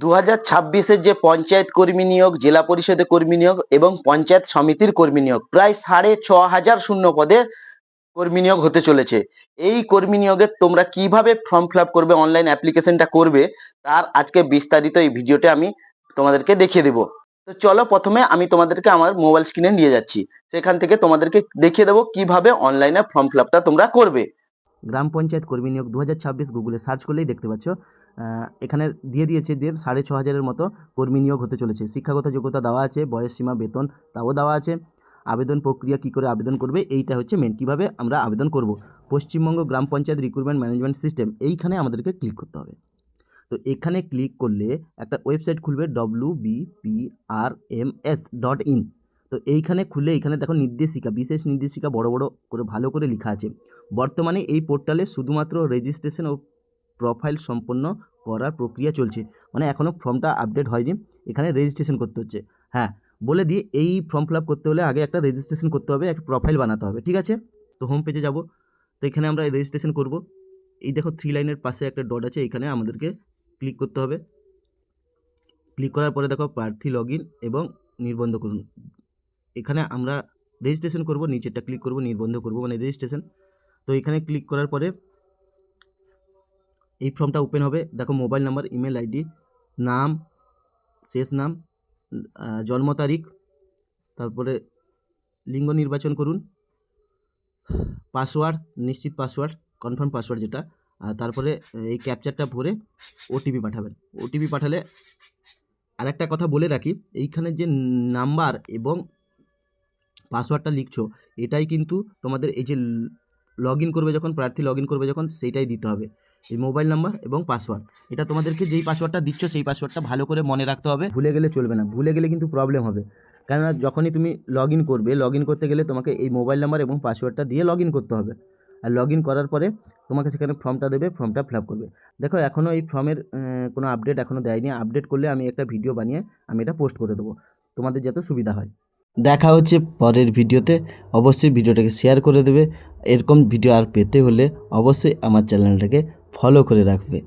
2026-এর যে পঞ্চায়েত কর্মী নিয়োগ, জেলা পরিষদে কর্মী নিয়োগ এবং পঞ্চায়েত সমিতির কর্মী নিয়োগ, প্রায় 6,500 শূন্য পদে কর্মী নিয়োগ হতে চলেছে। এই কর্মী নিয়োগে তোমরা কিভাবে ফর্ম ফিল আপ করবে, অনলাইন অ্যাপ্লিকেশনটা করবে, তার আজকে বিস্তারিত এই ভিডিওতে আমি তোমাদেরকে দেখিয়ে দেবো। তো চলো, প্রথমে আমি তোমাদেরকে আমার মোবাইল স্ক্রিনে নিয়ে যাচ্ছি, সেখান থেকে তোমাদেরকে দেখিয়ে দেবো কিভাবে অনলাইনে ফর্ম ফিল আপটা তোমরা করবে। গ্রাম পঞ্চায়েত কর্মী নিয়োগ 2026 গুগলে সার্চ করলেই দেখতে পাচ্ছ। এখানে দিয়ে দিয়েছে যে 6,500 মতো কর্মী নিয়োগ হতে চলেছে। শিক্ষাগত যোগ্যতা দেওয়া আছে, বয়স সীমা, বেতন তাও দেওয়া আছে। আবেদন প্রক্রিয়া কী করে আবেদন করবে, এইটা হচ্ছে মেন, কীভাবে আমরা আবেদন করব। পশ্চিমবঙ্গ গ্রাম পঞ্চায়েত রিক্রুটমেন্ট ম্যানেজমেন্ট সিস্টেম, এইখানে আমাদেরকে ক্লিক করতে হবে। তো এখানে ক্লিক করলে একটা ওয়েবসাইট খুলবে wbprms.in। তো এইখানে খুলে এইখানে দেখো নির্দেশিকা, বিশেষ নির্দেশিকা বড় বড় করে ভালো করে লেখা আছে। বর্তমানে এই পোর্টালে শুধুমাত্র রেজিস্ট্রেশন ও প্রোফাইল সম্পন্ন করার প্রক্রিয়া চলছে, মানে এখনও ফর্মটা আপডেট হয়নি, এখানে রেজিস্ট্রেশন করতে হচ্ছে। হ্যাঁ, বলে দিয়ে এই ফর্ম ফিল আপ করতে হলে আগে একটা রেজিস্ট্রেশন করতে হবে, একটা প্রোফাইল বানাতে হবে, ঠিক আছে। তো হোম পেজে যাব, তো এখানে আমরা রেজিস্ট্রেশন করব। এই দেখো 3 লাইনের পাশে একটা ডট আছে, এখানে আমাদেরকে ক্লিক করতে হবে। ক্লিক করার পরে দেখো প্রার্থী লগইন এবং নির্বন্ধ করুন, এখানে আমরা রেজিস্ট্রেশন করব, নিচেরটা ক্লিক করব, নির্বন্ধ করব মানে রেজিস্ট্রেশন। তো এখানে ক্লিক করার পরে এই ফর্মটা ওপেন হবে। দেখো মোবাইল নাম্বার, ইমেল আইডি, নাম, শেষ নাম, জন্ম তারিখ, তারপরে লিঙ্গ নির্বাচন করুন, পাসওয়ার্ড, নিশ্চিত পাসওয়ার্ড, কনফার্ম পাসওয়ার্ড যেটা, আর তারপরে এই ক্যাপচারটা ভরে ওটিপি পাঠাবেন। ওটিপি পাঠালে, আর একটা কথা বলে রাখি, এইখানে যে নাম্বার এবং পাসওয়ার্ডটা লিখছো, এটাই কিন্তু তোমাদের এই যে লগ ইন করবে যখন, প্রার্থী লগ ইন করবে যখন, সেইটাই দিতে হবে। এই মোবাইল নাম্বার এবং পাসওয়ার্ড, এটা তোমাদেরকে যেই পাসওয়ার্ডটা দিচ্ছ সেই পাসওয়ার্ডটা ভালো করে মনে রাখতে হবে, ভুলে গেলে চলবে না। ভুলে গেলে কিন্তু প্রবলেম হবে, কেননা যখনই তুমি লগ ইন করবে, লগ ইন করতে গেলে তোমাকে এই মোবাইল নাম্বার এবং পাসওয়ার্ডটা দিয়ে লগ ইন করতে হবে। আর লগ ইন করার পরে তোমাকে সেখানে ফর্মটা দেবে, ফর্মটা ফিল আপ করবে। দেখো এখনও এই ফর্মের কোনো আপডেট এখনও দেয়নি। আপডেট করলে আমি একটা ভিডিও বানিয়ে আমি এটা পোস্ট করে দেবো, তোমাদের যাতে সুবিধা হয়। দেখা হচ্ছে পরের ভিডিওতে। অবশ্যই ভিডিওটাকে শেয়ার করে দেবে। এরকম ভিডিও আর পেতে হলে অবশ্যই আমার চ্যানেলটাকে ফলো করে রাখবে।